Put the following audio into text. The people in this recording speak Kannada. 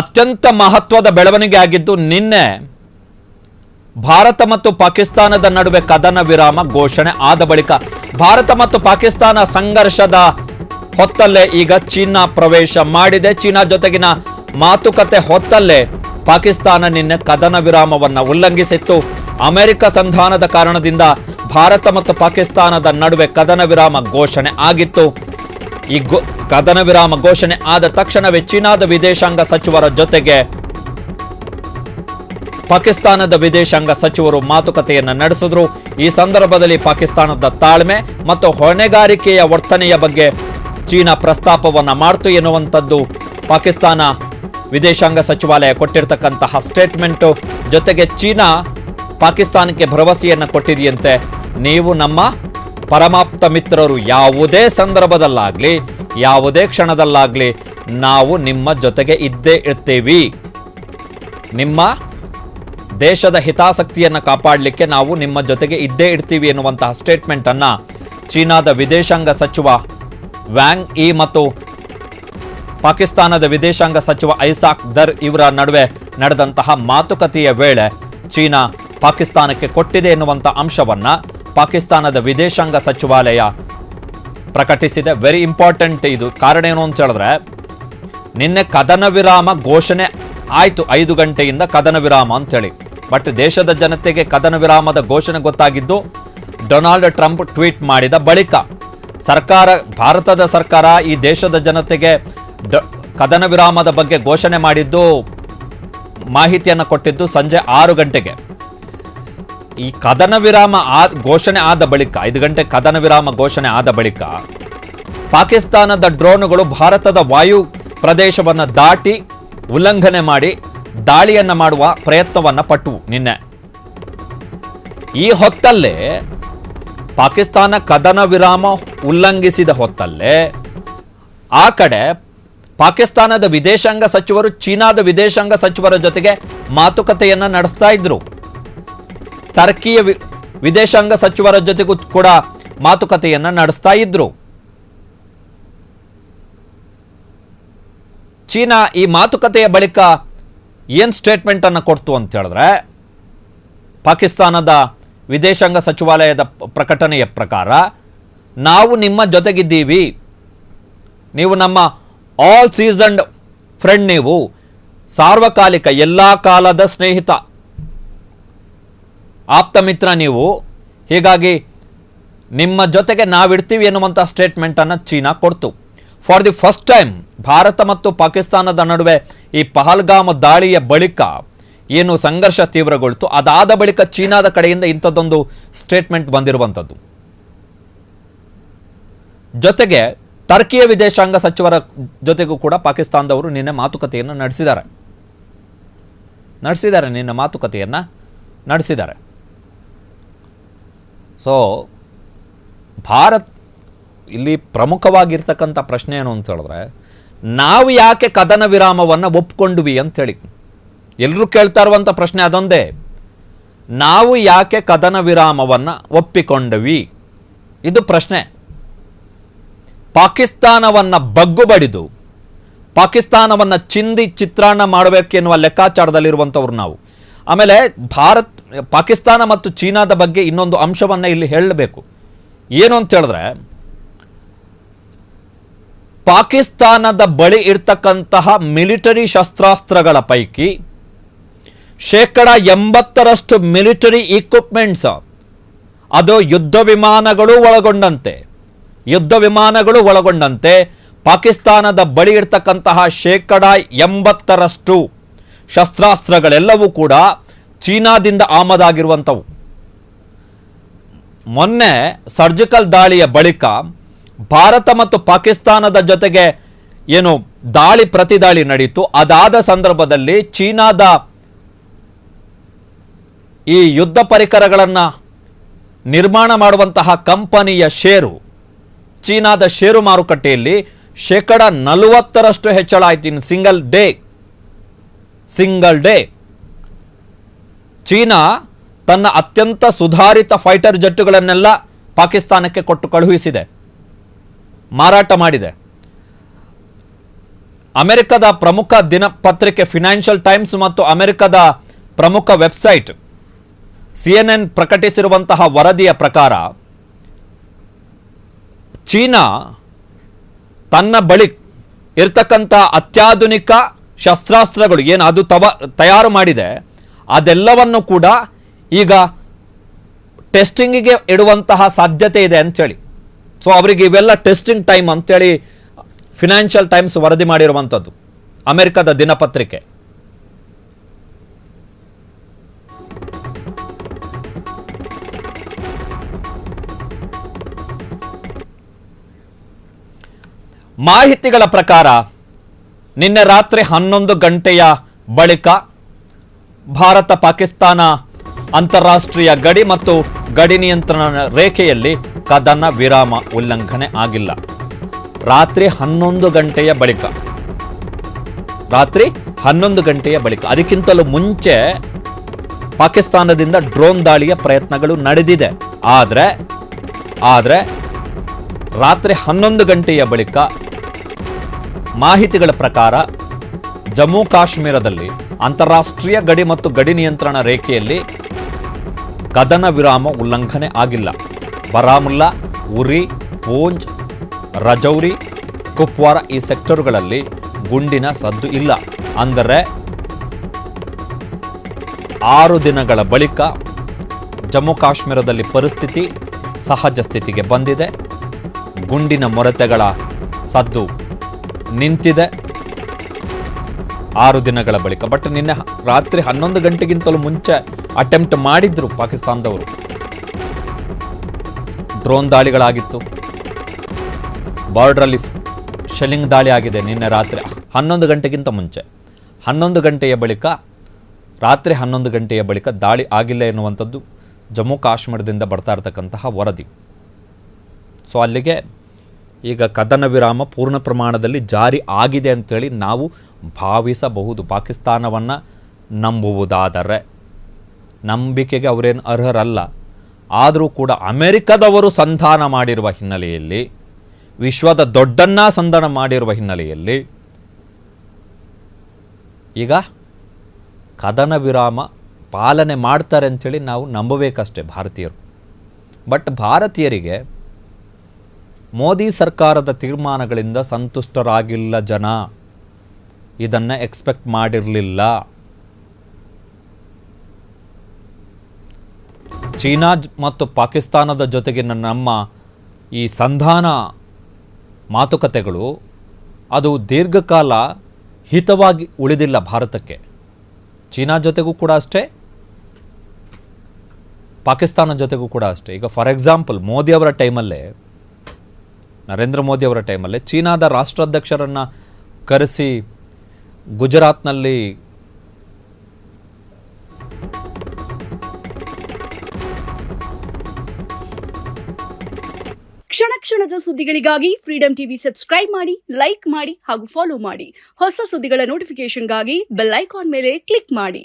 ಅತ್ಯಂತ ಮಹತ್ವದ ಬೆಳವಣಿಗೆ ಆಗಿದ್ದು ನಿನ್ನೆ ಭಾರತ ಮತ್ತು ಪಾಕಿಸ್ತಾನದ ನಡುವೆ ಕದನ ವಿರಾಮ ಘೋಷಣೆ ಆದ ಬಳಿಕ ಭಾರತ ಮತ್ತು ಪಾಕಿಸ್ತಾನ ಸಂಘರ್ಷದ ಹೊತ್ತಲ್ಲೇ ಈಗ ಚೀನಾ ಪ್ರವೇಶ ಮಾಡಿದೆ. ಚೀನಾ ಜೊತೆಗಿನ ಮಾತುಕತೆ ಹೊತ್ತಲ್ಲೇ ಪಾಕಿಸ್ತಾನ ನಿನ್ನೆ ಕದನ ವಿರಾಮವನ್ನ ಉಲ್ಲಂಘಿಸಿತ್ತು. ಅಮೆರಿಕ ಸಂಧಾನದ ಕಾರಣದಿಂದ ಭಾರತ ಮತ್ತು ಪಾಕಿಸ್ತಾನದ ನಡುವೆ ಕದನ ವಿರಾಮ ಘೋಷಣೆ ಆಗಿತ್ತು. ಈ ಕದನ ವಿರಾಮ ಘೋಷಣೆ ಆದ ತಕ್ಷಣವೇ ಚೀನಾದ ವಿದೇಶಾಂಗ ಸಚಿವರ ಜೊತೆಗೆ ಪಾಕಿಸ್ತಾನದ ವಿದೇಶಾಂಗ ಸಚಿವರು ಮಾತುಕತೆಯನ್ನು ನಡೆಸಿದ್ರು. ಈ ಸಂದರ್ಭದಲ್ಲಿ ಪಾಕಿಸ್ತಾನದ ತಾಳ್ಮೆ ಮತ್ತು ಹೊಣೆಗಾರಿಕೆಯ ವರ್ತನೆಯ ಬಗ್ಗೆ ಚೀನಾ ಪ್ರಸ್ತಾಪವನ್ನ ಮಾಡ್ತು ಎನ್ನುವಂಥದ್ದು ಪಾಕಿಸ್ತಾನ ವಿದೇಶಾಂಗ ಸಚಿವಾಲಯ ಕೊಟ್ಟಿರ್ತಕ್ಕಂತಹ ಸ್ಟೇಟ್ಮೆಂಟ್. ಜೊತೆಗೆ ಚೀನಾ ಪಾಕಿಸ್ತಾನಕ್ಕೆ ಭರವಸೆಯನ್ನು ಕೊಟ್ಟಿದೆಯಂತೆ, ನೀವು ನಮ್ಮ ಪರಮಾಪ್ತ ಮಿತ್ರರು, ಯಾವುದೇ ಸಂದರ್ಭದಲ್ಲಾಗ್ಲಿ ಯಾವುದೇ ಕ್ಷಣದಲ್ಲಾಗ್ಲಿ ನಾವು ನಿಮ್ಮ ಜೊತೆಗೆ ಇದ್ದೇ ಇರ್ತೀವಿ, ನಿಮ್ಮ ದೇಶದ ಹಿತಾಸಕ್ತಿಯನ್ನು ಕಾಪಾಡಲಿಕ್ಕೆ ನಾವು ನಿಮ್ಮ ಜೊತೆಗೆ ಇದ್ದೇ ಇರ್ತೀವಿ ಎನ್ನುವಂತಹ ಸ್ಟೇಟ್ಮೆಂಟ್ ಅನ್ನ ಚೀನಾದ ವಿದೇಶಾಂಗ ಸಚಿವ ವ್ಯಾಂಗ್ ಯಿ ಮತ್ತು ಪಾಕಿಸ್ತಾನದ ವಿದೇಶಾಂಗ ಸಚಿವ ಐಸಾಕ್ ದರ್ ಇವರ ನಡುವೆ ನಡೆದಂತಹ ಮಾತುಕತೆಯ ವೇಳೆ ಚೀನಾ ಪಾಕಿಸ್ತಾನಕ್ಕೆ ಕೊಟ್ಟಿದೆ ಎನ್ನುವಂಥ ಅಂಶವನ್ನ ಪಾಕಿಸ್ತಾನದ ವಿದೇಶಾಂಗ ಸಚಿವಾಲಯ ಪ್ರಕಟಿಸಿದೆ. ವೆರಿ ಇಂಪಾರ್ಟೆಂಟ್ ಇದು. ಕಾರಣ ಏನು ಅಂತ ಹೇಳಿದ್ರೆ, ನಿನ್ನೆ ಕದನ ವಿರಾಮ ಘೋಷಣೆ ಆಯ್ತು, 5 ಗಂಟೆಯಿಂದ ಕದನ ವಿರಾಮ ಅಂತೇಳಿ. ಬಟ್ ದೇಶದ ಜನತೆಗೆ ಕದನ ವಿರಾಮದ ಘೋಷಣೆ ಗೊತ್ತಾಗಿದ್ದು ಡೊನಾಲ್ಡ್ ಟ್ರಂಪ್ ಟ್ವೀಟ್ ಮಾಡಿದ ಬಳಿಕ. ಭಾರತದ ಸರ್ಕಾರ ಈ ದೇಶದ ಜನತೆಗೆ ಕದನ ವಿರಾಮದ ಬಗ್ಗೆ ಘೋಷಣೆ ಮಾಡಿದ್ದು, ಮಾಹಿತಿಯನ್ನು ಕೊಟ್ಟಿದ್ದು ಸಂಜೆ 6 ಗಂಟೆಗೆ. ಈ ಕದನ ವಿರಾಮ ಘೋಷಣೆ ಆದ ಬಳಿಕ 5 ಗಂಟೆ ಕದನ ವಿರಾಮ ಘೋಷಣೆ ಆದ ಬಳಿಕ ಪಾಕಿಸ್ತಾನದ ಡ್ರೋನ್ಗಳು ಭಾರತದ ವಾಯು ಪ್ರದೇಶವನ್ನು ದಾಟಿ ಉಲ್ಲಂಘನೆ ಮಾಡಿ ದಾಳಿಯನ್ನ ಮಾಡುವ ಪ್ರಯತ್ನವನ್ನ ಪಟ್ಟವು ನಿನ್ನೆ. ಈ ಹೊತ್ತಲ್ಲೇ ಪಾಕಿಸ್ತಾನ ಕದನ ವಿರಾಮ ಉಲ್ಲಂಘಿಸಿದ ಹೊತ್ತಲ್ಲೇ ಆ ಕಡೆ ಪಾಕಿಸ್ತಾನದ ವಿದೇಶಾಂಗ ಸಚಿವರು ಚೀನಾದ ವಿದೇಶಾಂಗ ಸಚಿವರ ಜೊತೆಗೆ ಮಾತುಕತೆಯನ್ನ ನಡೆಸ್ತಾ ಇದ್ರು. ಟರ್ಕಿಯ ವಿದೇಶಾಂಗ ಸಚಿವರ ಜೊತೆಗೂ ಕೂಡ ಮಾತುಕತೆಯನ್ನ ನಡೆಸ್ತಾ ಇದ್ರು. ಚೀನಾ ಈ ಮಾತುಕತೆಯ ಬಳಿಕ ಏನ್ ಸ್ಟೇಟ್ಮೆಂಟ್ ಅನ್ನು ಕೊಡ್ತು ಅಂತ ಹೇಳಿದ್ರೆ, ಪಾಕಿಸ್ತಾನದ ವಿದೇಶಾಂಗ ಸಚಿವಾಲಯದ ಪ್ರಕಟಣೆಯ ಪ್ರಕಾರ, ನಾವು ನಿಮ್ಮ ಜೊತೆಗಿದ್ದೀವಿ, ನೀವು ನಮ್ಮ ಆಲ್ ಸೀಸನ್ಡ್ ಫ್ರೆಂಡ್, ನೀವು ಸಾರ್ವಕಾಲಿಕ ಎಲ್ಲಾ ಕಾಲದ ಸ್ನೇಹಿತ, ಆಪ್ತ ಮಿತ್ರ ನೀವು, ಹೀಗಾಗಿ ನಿಮ್ಮ ಜೊತೆಗೆ ನಾವಿರ್ತೀವಿ ಎನ್ನುವಂಥ ಸ್ಟೇಟ್ಮೆಂಟ್ ಅನ್ನು ಚೀನಾ ಕೊಡ್ತು. For the first time Bharat ಮತ್ತು ಪಾಕಿಸ್ತಾನದ ನಡುವೆ ಈ ಪಹಲ್ಗಾಮ್ ದಾಳಿಯ ಬಳಿಕ ಏನು ಸಂಘರ್ಷ ತೀವ್ರಗೊಳ್ತು, ಅದಾದ ಬಳಿಕ ಚೀನಾದ ಕಡೆಯಿಂದ ಇಂಥದ್ದೊಂದು ಸ್ಟೇಟ್ಮೆಂಟ್ ಬಂದಿರುವಂಥದ್ದು. ಜೊತೆಗೆ ಟರ್ಕಿಯ ವಿದೇಶಾಂಗ ಸಚಿವರ ಜೊತೆಗೂ ಕೂಡ ಪಾಕಿಸ್ತಾನದವರು ನಿನ್ನೆ ಮಾತುಕತೆಯನ್ನು ನಡೆಸಿದ್ದಾರೆ. ಸೊ ಭಾರತ್ ಇಲ್ಲಿ ಪ್ರಮುಖವಾಗಿರ್ತಕ್ಕಂಥ ಪ್ರಶ್ನೆ ಏನು ಅಂತ ಹೇಳಿದ್ರೆ, ನಾವು ಯಾಕೆ ಕದನ ವಿರಾಮವನ್ನು ಒಪ್ಕೊಂಡ್ವಿ ಅಂತೇಳಿ ಎಲ್ಲರೂ ಕೇಳ್ತಾ ಇರುವಂಥ ಪ್ರಶ್ನೆ ಅದೊಂದೇ. ನಾವು ಯಾಕೆ ಕದನ ವಿರಾಮವನ್ನು ಒಪ್ಪಿಕೊಂಡ್ವಿ, ಇದು ಪ್ರಶ್ನೆ. ಪಾಕಿಸ್ತಾನವನ್ನು ಬಗ್ಗು ಬಡಿದು ಪಾಕಿಸ್ತಾನವನ್ನು ಚಿಂದಿ ಚಿತ್ರಾನ್ನ ಮಾಡಬೇಕೆನ್ನುವ ಲೆಕ್ಕಾಚಾರದಲ್ಲಿರುವಂಥವ್ರು ನಾವು. ಆಮೇಲೆ ಪಾಕಿಸ್ತಾನ ಮತ್ತು ಚೀನಾದ ಬಗ್ಗೆ ಇನ್ನೊಂದು ಅಂಶವನ್ನು ಇಲ್ಲಿ ಹೇಳಬೇಕು. ಏನು ಅಂತ ಹೇಳಿದ್ರೆ, ಪಾಕಿಸ್ತಾನದ ಬಳಿ ಇರ್ತಕ್ಕಂತಹ ಮಿಲಿಟರಿ ಶಸ್ತ್ರಾಸ್ತ್ರಗಳ ಪೈಕಿ 80% ಮಿಲಿಟರಿ ಇಕ್ವಿಪ್ಮೆಂಟ್ಸ್, ಅದು ಯುದ್ಧ ವಿಮಾನಗಳು ಒಳಗೊಂಡಂತೆ ಪಾಕಿಸ್ತಾನದ ಬಳಿ ಇರ್ತಕ್ಕಂತಹ 80% ಶಸ್ತ್ರಾಸ್ತ್ರಗಳೆಲ್ಲವೂ ಕೂಡ ಚೀನಾದಿಂದ ಆಮದಾಗಿರುವಂಥವು. ಮೊನ್ನೆ ಸರ್ಜಿಕಲ್ ದಾಳಿಯ ಬಳಿಕ ಭಾರತ ಮತ್ತು ಪಾಕಿಸ್ತಾನದ ಜೊತೆಗೆ ಏನು ಪ್ರತಿದಾಳಿ ನಡೀತು, ಅದಾದ ಸಂದರ್ಭದಲ್ಲಿ ಚೀನಾದ ಈ ಯುದ್ಧ ಪರಿಕರಗಳನ್ನು ನಿರ್ಮಾಣ ಮಾಡುವಂತಹ ಕಂಪನಿಯ ಷೇರು, ಚೀನಾದ ಷೇರು ಮಾರುಕಟ್ಟೆಯಲ್ಲಿ 40% ಹೆಚ್ಚಳ ಆಯಿತು ಇನ್ ಸಿಂಗಲ್ ಡೇ. ಚೀನಾ ತನ್ನ ಅತ್ಯಂತ ಸುಧಾರಿತ ಫೈಟರ್ ಜೆಟ್ಟುಗಳನ್ನೆಲ್ಲ ಪಾಕಿಸ್ತಾನಕ್ಕೆ ಕೊಟ್ಟು ಕಳುಹಿಸಿದೆ, ಮಾರಾಟ ಮಾಡಿದೆ. ಅಮೆರಿಕದ ಪ್ರಮುಖ ದಿನಪತ್ರಿಕೆ ಫಿನಾನ್ಷಿಯಲ್ ಟೈಮ್ಸ್ ಮತ್ತು ಅಮೆರಿಕದ ಪ್ರಮುಖ ವೆಬ್ಸೈಟ್ CNN ಪ್ರಕಟಿಸಿರುವಂತಹ ವರದಿಯ ಪ್ರಕಾರ ಚೀನಾ ತನ್ನ ಬಳಿ ಇರತಕ್ಕಂಥ ಅತ್ಯಾಧುನಿಕ ಶಸ್ತ್ರಾಸ್ತ್ರಗಳು ಏನು ಅದು ತಯಾರು ಮಾಡಿದೆ ಅದೆಲ್ಲವನ್ನು ಕೂಡ ಈಗ ಟೆಸ್ಟಿಂಗಿಗೆ ಇಡುವಂತಹ ಸಾಧ್ಯತೆ ಇದೆ ಅಂತೇಳಿ. ಸೊ ಅವರಿಗೆ ಇವೆಲ್ಲ ಟೆಸ್ಟಿಂಗ್ ಟೈಮ್ ಅಂತೇಳಿ ಫಿನಾನ್ಷಿಯಲ್ ಟೈಮ್ಸ್ ವರದಿ ಮಾಡಿರುವಂಥದ್ದು, ಅಮೆರಿಕದ ದಿನಪತ್ರಿಕೆ. ಮಾಹಿತಿಗಳ ಪ್ರಕಾರ ನಿನ್ನೆ ರಾತ್ರಿ 11 ಗಂಟೆಯ ಬಳಿಕ ಭಾರತ ಪಾಕಿಸ್ತಾನ ಅಂತಾರಾಷ್ಟ್ರೀಯ ಗಡಿ ಮತ್ತು ಗಡಿ ನಿಯಂತ್ರಣ ರೇಖೆಯಲ್ಲಿ ಕದನ ವಿರಾಮ ಉಲ್ಲಂಘನೆ ಆಗಿಲ್ಲ. ರಾತ್ರಿ 11 ಗಂಟೆಯ ಬಳಿಕ ಅದಕ್ಕಿಂತಲೂ ಮುಂಚೆ ಪಾಕಿಸ್ತಾನದಿಂದ ಡ್ರೋನ್ ದಾಳಿಯ ಪ್ರಯತ್ನಗಳು ನಡೆದಿದೆ. ಆದರೆ ರಾತ್ರಿ 11 ಗಂಟೆಯ ಬಳಿಕ ಮಾಹಿತಿಗಳ ಪ್ರಕಾರ ಜಮ್ಮು ಕಾಶ್ಮೀರದಲ್ಲಿ ಅಂತಾರಾಷ್ಟ್ರೀಯ ಗಡಿ ಮತ್ತು ಗಡಿ ನಿಯಂತ್ರಣ ರೇಖೆಯಲ್ಲಿ ಕದನ ವಿರಾಮ ಉಲ್ಲಂಘನೆ ಆಗಿಲ್ಲ. ಬಾರಾಮುಲ್ಲಾ, ಉರಿ, ಪೂಂಚ್, ರಜೌರಿ, ಕುಪ್ವಾರ ಈ ಸೆಕ್ಟರ್ಗಳಲ್ಲಿ ಗುಂಡಿನ ಸದ್ದು ಇಲ್ಲ. ಅಂದರೆ 6 ದಿನಗಳ ಬಳಿಕ ಜಮ್ಮು ಕಾಶ್ಮೀರದಲ್ಲಿ ಪರಿಸ್ಥಿತಿ ಸಹಜ ಸ್ಥಿತಿಗೆ ಬಂದಿದೆ. ಗುಂಡಿನ ಮೊರತೆಗಳ ಸದ್ದು ನಿಂತಿದೆ 6 ದಿನಗಳ ಬಳಿಕ. ಬಟ್ ನಿನ್ನೆ ರಾತ್ರಿ 11 ಗಂಟೆಗಿಂತಲೂ ಮುಂಚೆ ಅಟೆಂಪ್ಟ್ ಮಾಡಿದ್ರು ಪಾಕಿಸ್ತಾನದವರು. ಡ್ರೋನ್ ದಾಳಿಗಳಾಗಿತ್ತು, ಬಾರ್ಡ್ರಲ್ಲಿ ಶೆಲ್ಲಿಂಗ್ ದಾಳಿ ಆಗಿದೆ ನಿನ್ನೆ ರಾತ್ರಿ 11 ಗಂಟೆಗಿಂತ ಮುಂಚೆ. 11 ಗಂಟೆಯ ಬಳಿಕ ರಾತ್ರಿ 11 ಗಂಟೆಯ ಬಳಿಕ ದಾಳಿ ಆಗಿಲ್ಲ ಎನ್ನುವಂಥದ್ದು ಜಮ್ಮು ಕಾಶ್ಮೀರದಿಂದ ಬರ್ತಾ ಇರತಕ್ಕಂತಹ ವರದಿ. ಸೊ ಅಲ್ಲಿಗೆ ಈಗ ಕದನ ವಿರಾಮ ಪೂರ್ಣ ಪ್ರಮಾಣದಲ್ಲಿ ಜಾರಿ ಆಗಿದೆ ಅಂತೇಳಿ ನಾವು ಭಾವಿಸಬಹುದು. ಪಾಕಿಸ್ತಾನವನ್ನು ನಂಬುವುದಾದರೆ, ನಂಬಿಕೆಗೆ ಅವರೇನು ಅರ್ಹರಲ್ಲ. ಆದರೂ ಕೂಡ ಅಮೆರಿಕದವರು ಸಂಧಾನ ಮಾಡಿರುವ ಹಿನ್ನೆಲೆಯಲ್ಲಿ, ವಿಶ್ವದ ದೊಡ್ಡನ್ನ ಸಂಧಾನ ಮಾಡಿರುವ ಹಿನ್ನೆಲೆಯಲ್ಲಿ ಈಗ ಕದನ ವಿರಾಮ ಪಾಲನೆ ಮಾಡ್ತಾರೆ ಅಂಥೇಳಿ ನಾವು ನಂಬಬೇಕಷ್ಟೇ ಭಾರತೀಯರು. ಬಟ್ ಭಾರತೀಯರಿಗೆ ಮೋದಿ ಸರ್ಕಾರದ ತೀರ್ಮಾನಗಳಿಂದ ಸಂತುಷ್ಟರಾಗಿಲ್ಲ ಜನ. ಇದನ್ನು ಎಕ್ಸ್ಪೆಕ್ಟ್ ಮಾಡಿರಲಿಲ್ಲ. ಚೀನಾ ಮತ್ತು ಪಾಕಿಸ್ತಾನದ ಜೊತೆಗಿನ ನಮ್ಮ ಈ ಸಂಧಾನ ಮಾತುಕತೆಗಳು ಅದು ದೀರ್ಘಕಾಲ ಹಿತವಾಗಿ ಉಳಿದಿಲ್ಲ ಭಾರತಕ್ಕೆ. ಚೀನಾ ಜೊತೆಗೂ ಕೂಡ ಅಷ್ಟೇ, ಪಾಕಿಸ್ತಾನ ಜೊತೆಗೂ ಕೂಡ ಅಷ್ಟೇ. ಈಗ ಫಾರ್ ಎಕ್ಸಾಂಪಲ್ ಮೋದಿಯವರ ಟೈಮಲ್ಲೇ, ನರೇಂದ್ರ ಮೋದಿ ಅವರ ಟೈಮಲ್ಲೇ ಚೀನಾದ ರಾಷ್ಟ್ರಾಧ್ಯಕ್ಷರನ್ನು ಕರೆಸಿ ಗುಜರಾತ್ನಲ್ಲಿ ಕ್ಷಣ ಕ್ಷಣದ ಸುದ್ದಿಗಳಿಗಾಗಿ ಫ್ರೀಡಂ ಟಿವಿ ಸಬ್ಸ್ಕ್ರೈಬ್ ಮಾಡಿ, ಲೈಕ್ ಮಾಡಿ ಹಾಗೂ ಫಾಲೋ ಮಾಡಿ. ಹೊಸ ಸುದ್ದಿಗಳ ನೋಟಿಫಿಕೇಶನ್ಗಾಗಿ ಬೆಲ್ ಐಕಾನ್ ಮೇಲೆ ಕ್ಲಿಕ್ ಮಾಡಿ.